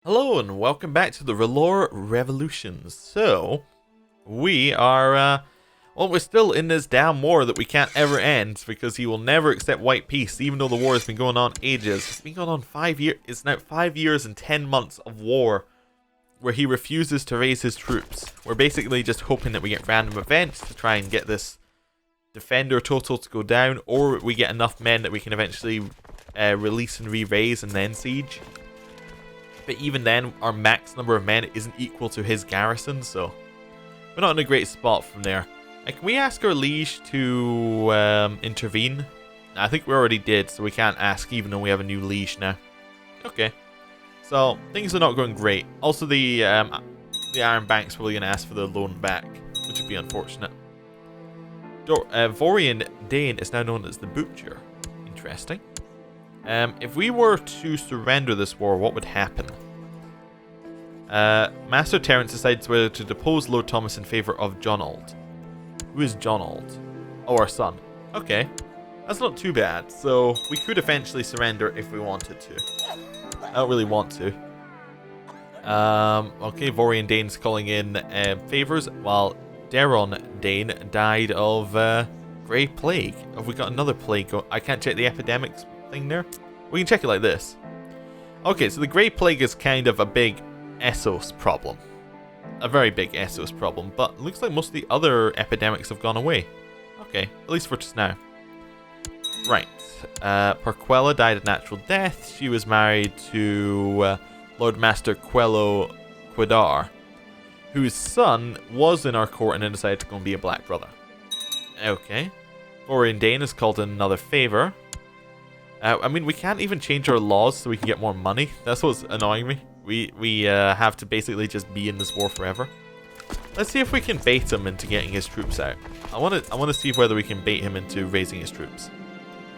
Hello and welcome back to the Relore Revolutions. So, we are, we're still in this damn war that we can't ever end because he will never accept white peace, even though the war has been going on ages. It's been going on 5 years, it's now 5 years and 10 months of war where he refuses to raise his troops. We're basically just hoping that we get random events to try and get this defender total to go down, or we get enough men that we can eventually release and re-raise and then siege. But even then, our max number of men isn't equal to his garrison, so we're not in a great spot from there. Can we ask our liege to intervene? I think we already did, so we can't ask even though we have a new liege now. Okay. So, things are not going great. Also, the Iron Bank's probably going to ask for their loan back, which would be unfortunate. Vorian Dane is now known as the Butcher. Interesting. If we were to surrender this war, what would happen? Master Terence decides whether to depose Lord Thomas in favour of John Ald. Who is John Ald? Oh, our son. Okay. That's not too bad. So, we could eventually surrender if we wanted to. I don't really want to. Okay, Vorian Dane's calling in favours, while Daron Dane died of Grey Plague. Have we got another plague? I can't check the epidemics thing there. We can check it like this. Okay, so the Grey Plague is kind of a big Essos problem. A very big Essos problem, but it looks like most of the other epidemics have gone away. Okay, at least for just now. Right. Perquella died a natural death. She was married to Lord Master Quello Quidar, whose son was in our court and then decided to go and be a Black Brother. Okay. Vorian Dane is called in another favour. I mean, we can't even change our laws so we can get more money. That's what's annoying me. We have to basically just be in this war forever. Let's see if we can bait him into getting his troops out. I want to see whether we can bait him into raising his troops.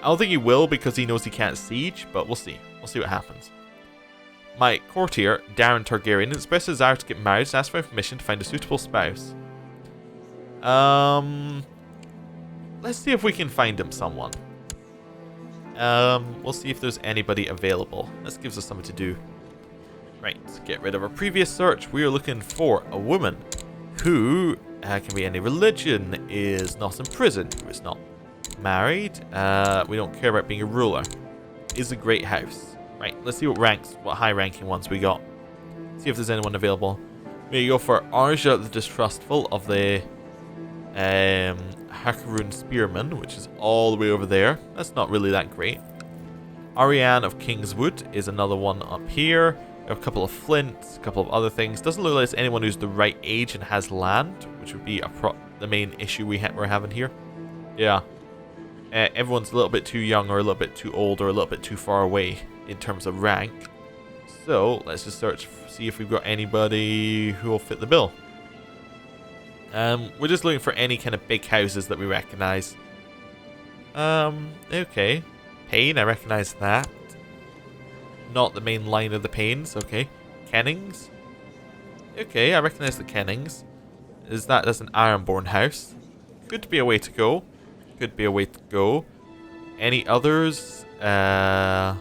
I don't think he will because he knows he can't siege, but we'll see. We'll see what happens. My courtier, Darren Targaryen, expressed a desire to get married and asked for information to find a suitable spouse. Let's see if we can find him someone. We'll see if there's anybody available. This gives us something to do. Right, get rid of our previous search. We are looking for a woman who can be any religion, is not in prison, who is not married. We don't care about being a ruler. Is a great house. Right, let's see what high-ranking ones we got. See if there's anyone available. We go for Arja the Distrustful of the Hakaroon Spearman, which is all the way over there. That's not really that great. Ariane of Kingswood is another one up here. We have a couple of flints, a couple of other things. Doesn't look like there's anyone who's the right age and has land, which would be the main issue we're having here. Yeah. Everyone's a little bit too young or a little bit too old or a little bit too far away in terms of rank. So, let's just search, see if we've got anybody who will fit the bill. We're just looking for any kind of big houses that we recognize. Okay. Payne, I recognize that. Not the main line of the Paynes, okay. Kennings. Okay, I recognize the Kennings. That's an Ironborn house. Could be a way to go. Could be a way to go. Any others? I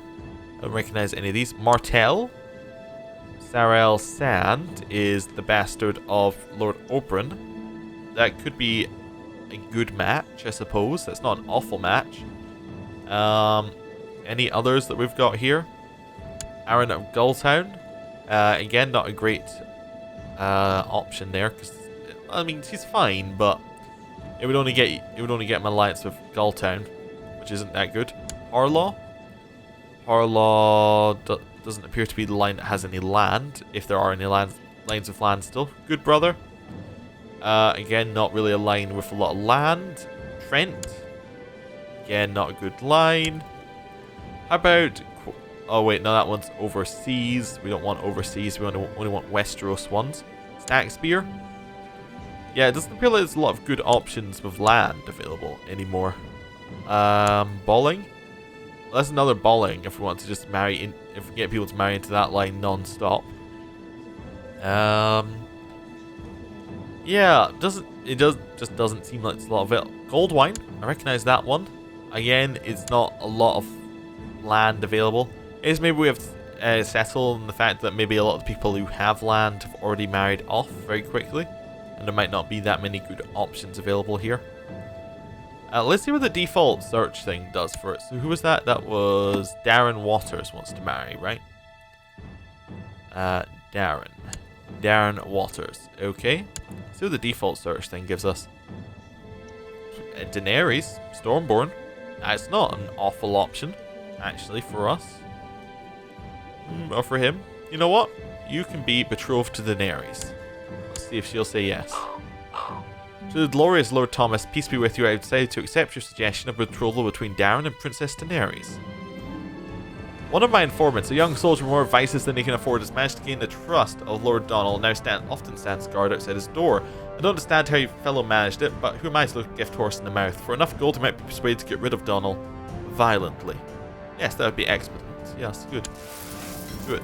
don't recognize any of these. Martell. Sarel Sand is the bastard of Lord Oberyn. That could be a good match, I suppose. That's not an awful match. Any others that we've got here? Aaron of Gulltown. Again, not a great option there, because I mean he's fine, but it would only get an alliance with Gulltown, which isn't that good. Harlaw. Harlaw doesn't appear to be the line that has any land, if there are any lines of land still. Good brother. Again, not really a line with a lot of land. Trent. Again, not a good line. How about... Oh wait, no, that one's overseas. We don't want overseas. We only want Westeros ones. Snackspear. Yeah, it doesn't appear like there's a lot of good options with land available anymore. Balling. Well, that's another balling if we want to just if we get people to marry into that line non-stop. Yeah, it just doesn't seem like it's a lot of it. Goldwine, I recognize that one. Again, it's not a lot of land available. Is maybe we have settle on the fact that maybe a lot of the people who have land have already married off very quickly, and there might not be that many good options available here. Let's see what the default search thing does for it. So who was that? That was Darren Waters wants to marry, right? Darren Waters. Okay. So the default search thing gives us Daenerys, Stormborn. That's not an awful option, actually, for us. Or for him. You know what? You can be betrothed to Daenerys. Let's see if she'll say yes. To the glorious Lord Thomas, peace be with you, I have decided to accept your suggestion of betrothal between Darren and Princess Daenerys. One of my informants, a young soldier with more vices than he can afford, has managed to gain the trust of Lord Donald, now often stands guard outside his door. I don't understand how your fellow managed it, but who am I to look a gift horse in the mouth? For enough gold, he might be persuaded to get rid of Donald violently. Yes, that would be expedient. Yes, good. Good.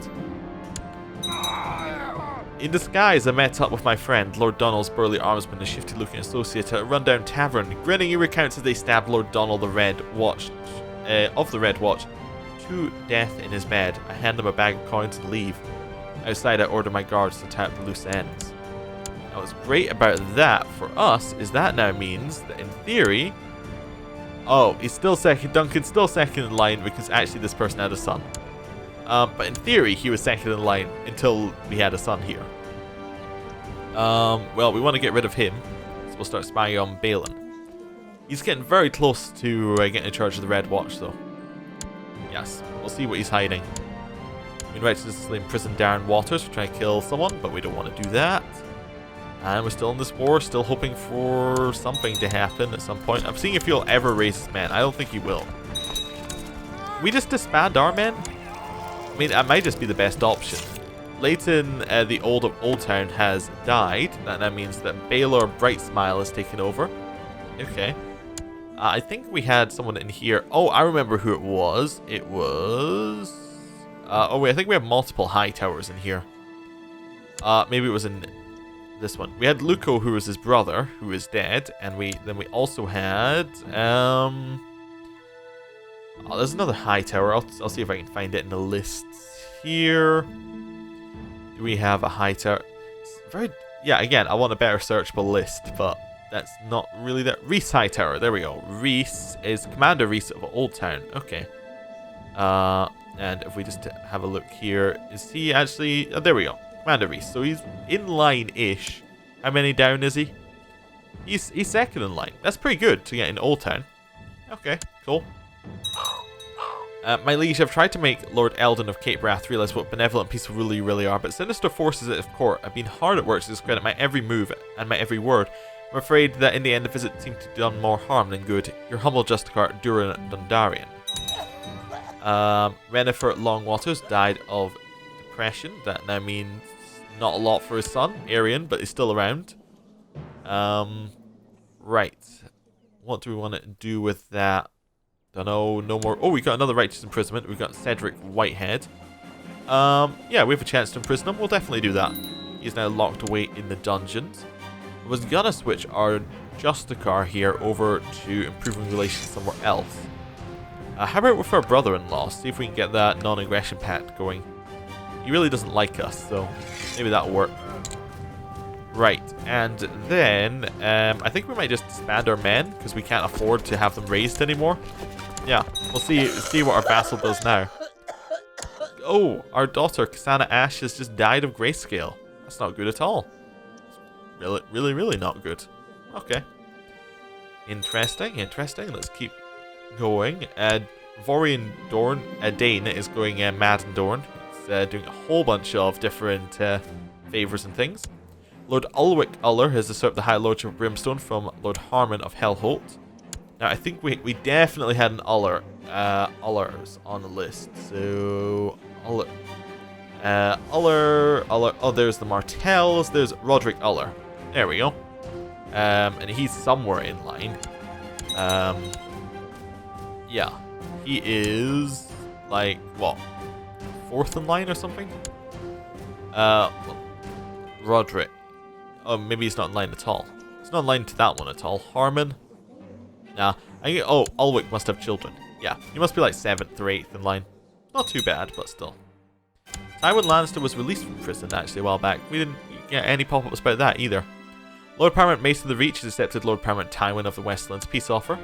In disguise, I met up with my friend, Lord Donald's burly armsman, a shifty-looking associate at a rundown tavern. Grinning, he recounts as they stabbed Lord Donald of the Red Watch to death in his bed. I hand him a bag of coins and leave. Outside, I order my guards to tap the loose ends. Now, what's great about that for us is that now means that in theory, he's still second. Duncan's still second in line because actually this person had a son. But in theory, he was second in line until we had a son here. Well, we want to get rid of him, so we'll start spying on Balin. He's getting very close to getting in charge of the Red Watch, though. Yes, we'll see what he's hiding. We righteously imprison Darren Waters for trying to kill someone, but we don't want to do that. And we're still in this war, still hoping for something to happen at some point. I'm seeing if he'll ever raise his men. I don't think he will. We just disband our men? I mean, that might just be the best option. Leighton, the Old Town, has died. That means that Baylor Brightsmile has taken over. Okay. I think we had someone in here. Oh, I remember who it was. It was... oh, wait, I think we have multiple high towers in here. Maybe it was in this one. We had Luco, who was his brother, who is dead. And then we also had... oh, there's another high tower. I'll see if I can find it in the lists here. Do we have a high tower? Yeah, again, I want a better searchable list, but that's not really that. Reese High Tower, there we go. Reese is Commander Reese of Old Town. Okay. And if we just have a look here, is he actually... Oh, there we go. Commander Reese. So he's in line-ish. How many down is he? He's second in line. That's pretty good to get in Old Town. Okay, cool. My liege, I've tried to make Lord Eldon of Cape Wrath realize what benevolent, peaceful ruler you really are, but sinister forces at his court have been hard at work to discredit my every move and my every word. I'm afraid that in the end the visit seemed to have done more harm than good. Your humble Justicar, Duran Dundarian. Renifer Longwaters died of depression. That now means not a lot for his son, Arian, but he's still around. Right. What do we want to do with that? Don't know, no more. Oh, we got another righteous imprisonment. We've got Cedric Whitehead. Yeah, we have a chance to imprison him. We'll definitely do that. He's now locked away in the dungeons. I was gonna switch our Justicar here over to improving relations somewhere else. How about with our brother-in-law? See if we can get that non-aggression pact going. He really doesn't like us, so maybe that'll work. Right, and then I think we might just disband our men because we can't afford to have them raised anymore. Yeah, we'll see what our vassal does now. Oh, our daughter, Kasana Ash, has just died of grayscale. That's not good at all. It's really not good. Okay. Interesting. Let's keep going. Vorian Dane is going mad in Dorne. He's doing a whole bunch of different favors and things. Lord Ulwick Uller has usurped the High Lordship of Brimstone from Lord Harmon of Hellholt. Now, I think we definitely had an Ullers on the list. So, Uller. Oh, there's the Martells. There's Roderick Uller. There we go. And he's somewhere in line. Yeah. He is, like, what? 4th in line or something? Roderick. Oh, maybe he's not in line at all. He's not in line to that one at all. Harmon? Nah. Ulwick must have children. Yeah, he must be like 7th or 8th in line. Not too bad, but still. Tywin Lannister was released from prison actually a while back. We didn't get any pop-ups about that either. Lord Paramount Mace of the Reach has accepted Lord Paramount Tywin of the Westlands peace offer.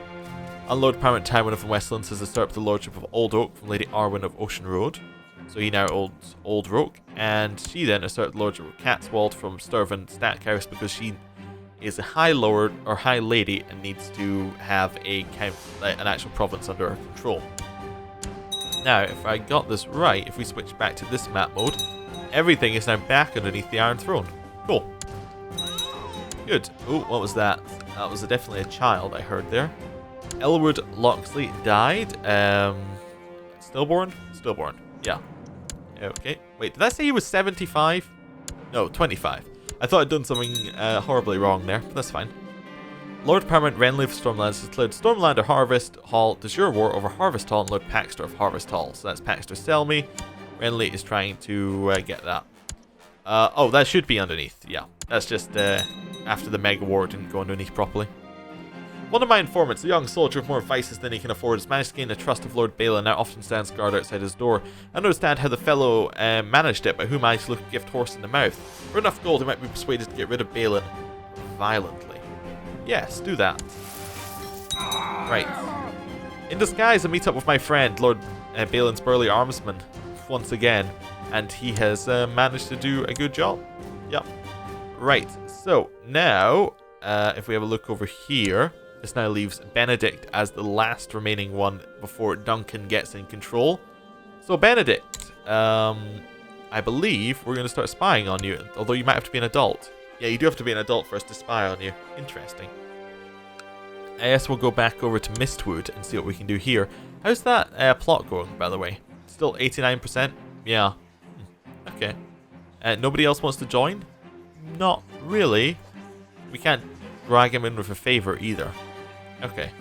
And Lord Paramount Tywin of the Westlands has usurped the lordship of Old Oak from Lady Arwen of Ocean Road. So he now owns Old Roke. And she then usurped the lordship of Catswold from Sturven Stackhouse because she is a High Lord or High Lady and needs to have an actual province under her control. Now, if I got this right, if we switch back to this map mode, everything is now back underneath the Iron Throne. Cool. Good. Oh, what was that? That was definitely a child I heard there. Elwood Locksley died. Stillborn? Stillborn. Yeah. Okay. Wait, did I say he was 75? No, 25. I thought I'd done something horribly wrong there, but that's fine. Lord Paramount Renly of Stormlands has declared Stormlander Harvest Hall de jure war over Harvest Hall and Lord Paxter of Harvest Hall. So that's Paxter Selmy. Renly is trying to get that. Oh, that should be underneath. Yeah, that's just after the Mega War didn't go underneath properly. One of my informants, a young soldier with more vices than he can afford, has managed to gain the trust of Lord Balin and now often stands guard outside his door. I don't understand how the fellow managed it, but who managed to look a gift horse in the mouth? For enough gold, he might be persuaded to get rid of Balin violently. Yes, do that. Right. In disguise, I meet up with my friend, Lord Balin's burly armsman, once again, and he has managed to do a good job. Yep. Right, so now, if we have a look over here, this now leaves Benedict as the last remaining one before Duncan gets in control. So Benedict, I believe we're going to start spying on you, although you might have to be an adult. Yeah, you do have to be an adult for us to spy on you. Interesting. I guess we'll go back over to Mistwood and see what we can do here. How's that plot going, by the way? Still 89%? Yeah. Okay. Nobody else wants to join? Not really. We can't drag him in with a favor either. Okay.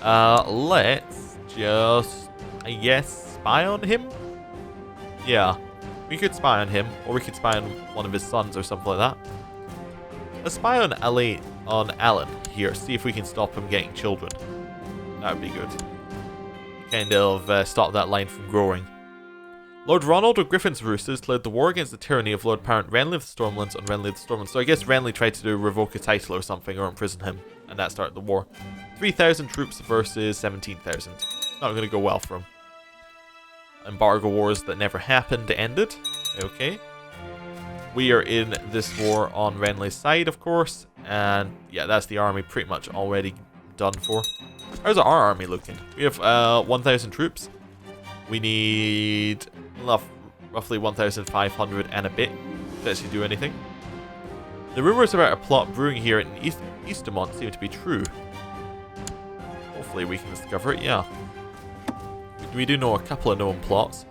Let's just, I guess, spy on him? Yeah. We could spy on him, or we could spy on one of his sons or something like that. Let's spy on Alan here, see if we can stop him getting children. That would be good. Kind of stop that line from growing. Lord Ronald of Griffin's Roosters declared the war against the tyranny of Lord Paramount Renly of the Stormlands on Renly of the Stormlands. So I guess Renly tried to revoke a title or something, or imprison him, and that started the war. 3,000 troops versus 17,000. Not going to go well for him. Embargo wars that never happened ended. Okay. We are in this war on Renly's side, of course, and yeah, that's the army pretty much already done for. How's our army looking? We have 1,000 troops. We need roughly 1,500 and a bit to actually do anything. The rumors about a plot brewing here in Eastermont seem to be true. Hopefully we can discover it, yeah. We do know a couple of known plots.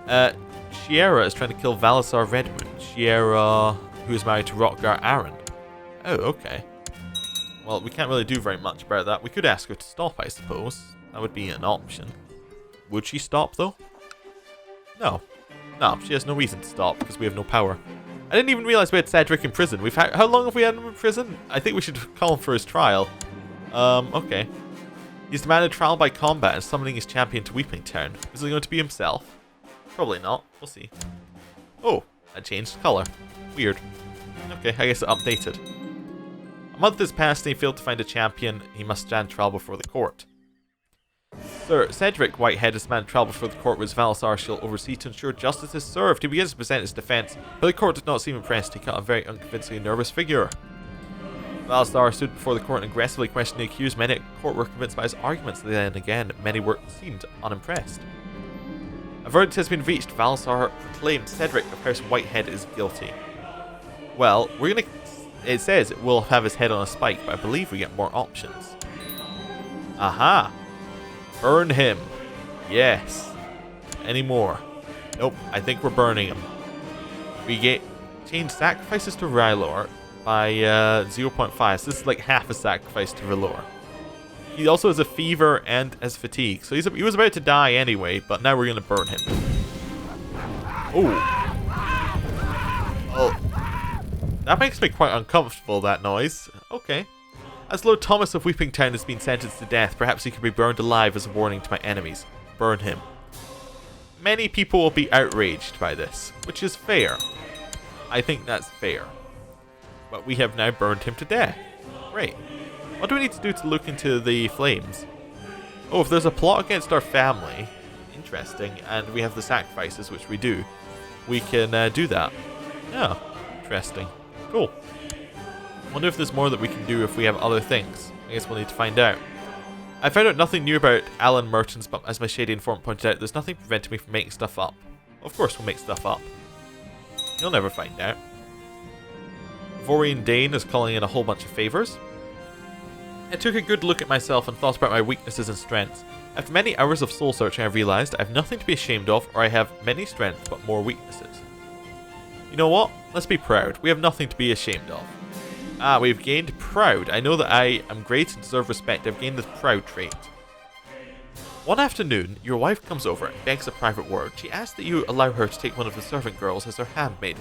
Shiera is trying to kill Valasar Redmoon. Shiera, who is married to Rockgar Aaron. Oh, okay. Well, we can't really do very much about that. We could ask her to stop, I suppose. That would be an option. Would she stop, though? No. No, she has no reason to stop, because we have no power. I didn't even realize we had Cedric in prison. How long have we had him in prison? I think we should call him for his trial. Okay. He's demanded trial by combat and summoning his champion to Weeping Town. Is it going to be himself? Probably not. We'll see. Oh, that changed colour. Weird. Okay, I guess it updated. A month has passed and he failed to find a champion. He must stand trial before the court. Sir Cedric Whitehead has demanded trial before the court, which Valasar shall oversee to ensure justice is served. He begins to present his defence, but the court did not seem impressed. He cut a very unconvincingly nervous figure. Valasar stood before the court and aggressively questioned the accused. Many at court were convinced by his arguments. Then again, many seemed unimpressed. A verdict has been reached. Valasar proclaimed Cedric of House Whitehead is guilty. Well, it says it will have his head on a spike, but I believe we get more options. Aha! Burn him. Yes. Any more? Nope, I think we're burning him. We get change sacrifices to Rylor by 0.5. So this is like half a sacrifice to Rylor. He also has a fever and has fatigue. So he was about to die anyway, but now we're going to burn him. Oh. Oh. That makes me quite uncomfortable, that noise. Okay. As Lord Thomas of Weeping Town has been sentenced to death, perhaps he could be burned alive as a warning to my enemies. Burn him. many people will be outraged by this, which is fair. I think that's fair. But we have now burned him to death. Great. What do we need to do to look into the flames? Oh, if there's a plot against our family, interesting, and we have the sacrifices, which we do, we can do that. Yeah, interesting. Cool. Wonder if there's more that we can do if we have other things. I guess we'll need to find out. I found out nothing new about Alan Mertens, but as my shady informant pointed out, there's nothing preventing me from making stuff up. Of course we'll make stuff up. You'll never find out. Vorian Dane is calling in a whole bunch of favours. I took a good look at myself and thought about my weaknesses and strengths. After many hours of soul searching, I've realised I have nothing to be ashamed of, or I have many strengths but more weaknesses. You know what? Let's be proud. We have nothing to be ashamed of. Ah, we've gained proud. I know that I am great and deserve respect. I've gained this proud trait. One afternoon, your wife comes over and begs a private word. She asks that you allow her to take one of the servant girls as her handmaid.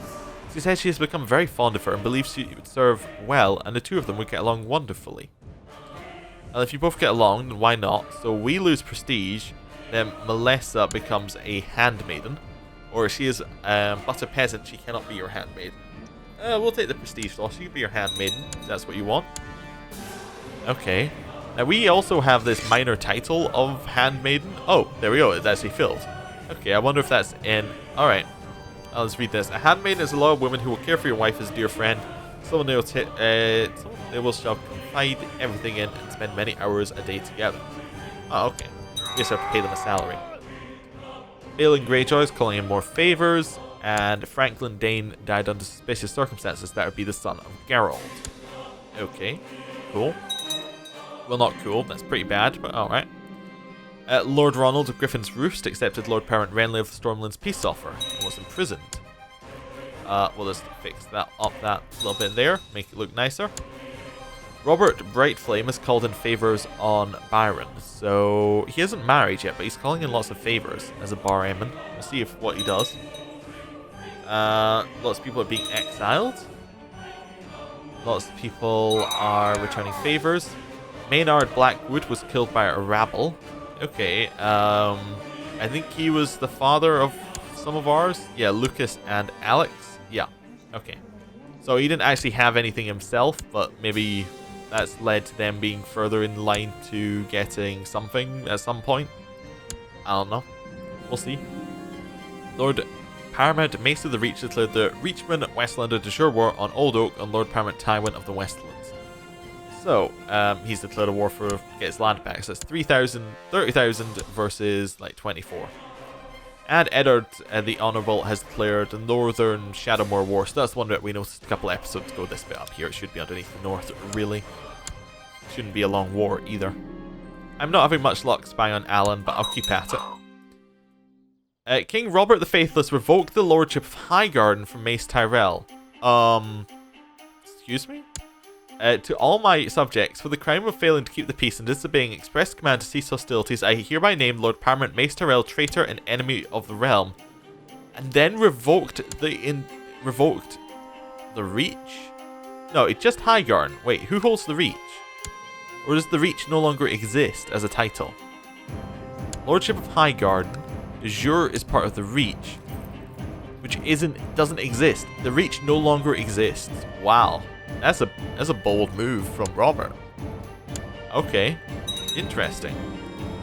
She says she has become very fond of her and believes she would serve well, and the two of them would get along wonderfully. And if you both get along, then why not? So we lose prestige, then Melissa becomes a handmaiden. Or she is but a peasant, she cannot be your handmaid. We'll take the prestige loss. You can be your handmaiden, if that's what you want. Okay. Now we also have this minor title of handmaiden. Oh, there we go. It's actually filled. Okay, I wonder if that's in... Alright. Let's read this. A handmaiden is a loyal woman who will care for your wife as a dear friend. Someone they will shall confide everything in and spend many hours a day together. Oh, okay. You just have to pay them a salary. Balin Greyjoy is calling in more favours. And Franklin Dane died under suspicious circumstances. That would be the son of Geralt. Okay, cool. Well, not cool. That's pretty bad, but alright. Lord Ronald of Griffin's Roost accepted Lord Parent Renly of the Stormlands peace offer and was imprisoned. We'll just fix that up that little bit there. Make it look nicer. Robert Brightflame has called in favours on Byron. So, he isn't married yet, but he's calling in lots of favours as a bar Aemon. We'll see what he does. Lots of people are being exiled. Lots of people are returning favors. Maynard Blackwood was killed by a rabble. Okay, I think he was the father of some of ours. Yeah, Lucas and Alex. Yeah, okay. So he didn't actually have anything himself, but maybe that's led to them being further in line to getting something at some point. I don't know. We'll see. Lord Paramount Mace of the Reach declared the Reachman Westlander de jure war on Old Oak and Lord Paramount Tywin of the Westlands. So, he's declared a war for get his land back. So it's 30,000 versus like 24. And Eddard the Honourable has declared the Northern Shadowmoor War. So that's the one that we noticed a couple episodes ago. This bit up here, it should be underneath the north, really. Shouldn't be a long war either. I'm not having much luck spying on Alan, but I'll keep at it. King Robert the Faithless revoked the lordship of Highgarden from Mace Tyrell. Excuse me? To all my subjects, for the crime of failing to keep the peace and disobeying express command to cease hostilities, I hereby name Lord Paramount Mace Tyrell traitor and enemy of the realm. And then revoked the Reach? No, it's just Highgarden. Wait, who holds the Reach? Or does the Reach no longer exist as a title? Lordship of Highgarden. De jure is part of the Reach, which doesn't exist. The Reach no longer exists. Wow. That's a bold move from Robert. Okay, interesting.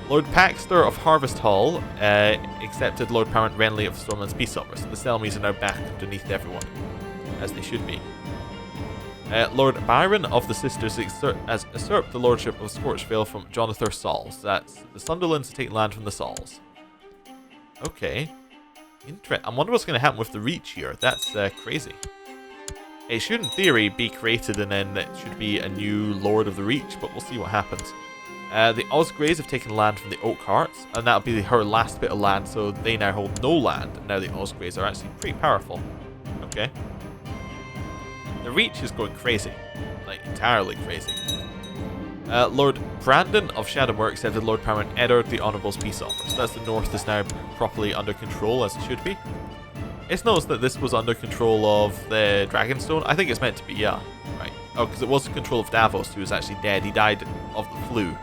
Lord Paxter of Harvest Hall accepted Lord Paramount Renly of Stormlands peace offer, so the Selmies are now back underneath everyone, as they should be. Lord Byron of the Sisters has usurped the lordship of Scorchvale from Jonathan Sauls. That's the Sunderlands to take land from the Sauls. Okay, I wonder what's going to happen with the Reach here. That's crazy. It should, in theory, be created and then it should be a new Lord of the Reach, but we'll see what happens. The Osgreys have taken land from the Oakhearts, and that'll be her last bit of land, so they now hold no land. Now the Osgreys are actually pretty powerful. Okay. The Reach is going crazy. Like, entirely crazy. Lord Brandon of Shadowmoor accepted Lord Paramount Eddard the Honourable's peace offer. So that's the north is now properly under control, as it should be. It's noticed that this was under control of the Dragonstone. I think it's meant to be, yeah. Right. Oh, because it was in control of Davos, who was actually dead. He died of the flu.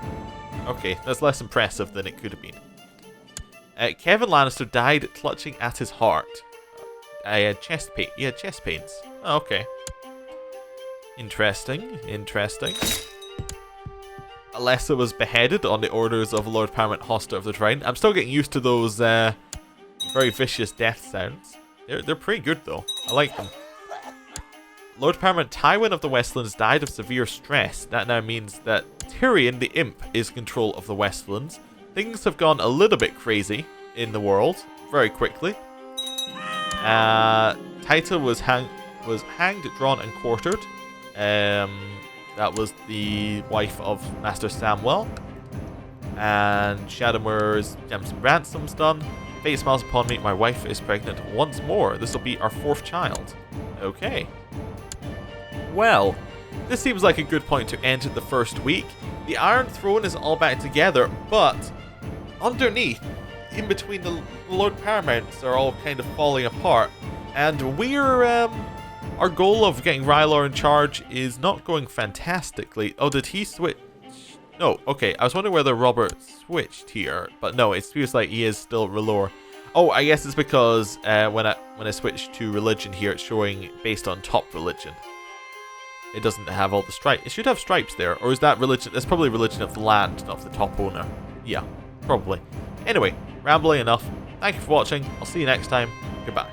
Okay, that's less impressive than it could have been. Kevin Lannister died clutching at his heart. I had chest pain. He had chest pains. Oh, okay. Interesting. Interesting. Alessa was beheaded on the orders of Lord Paramount Hoster of the Trine. I'm still getting used to those very vicious death sounds. They're pretty good though. I like them. Lord Paramount Tywin of the Westlands died of severe stress. That now means that Tyrion the Imp is in control of the Westlands. Things have gone a little bit crazy in the world very quickly. Taita was hanged, drawn, and quartered. That was the wife of Master Samwell. And Shadowmore's Gems and Ransom's done. Fate smiles upon me. My wife is pregnant once more. This will be our 4th child. Okay. Well, this seems like a good point to end the first week. The Iron Throne is all back together, but underneath, in between the Lord Paramounts are all kind of falling apart. And we're, our goal of getting R'hllor in charge is not going fantastically. Oh, did he switch? No, okay. I was wondering whether Robert switched here, but no, it feels like he is still R'hllor. Oh, I guess it's because when I switched to religion here, it's showing based on top religion. It doesn't have all the stripes. It should have stripes there, or is that religion? That's probably religion of the land, not of the top owner. Yeah, probably. Anyway, rambling enough. Thank you for watching. I'll see you next time. Goodbye.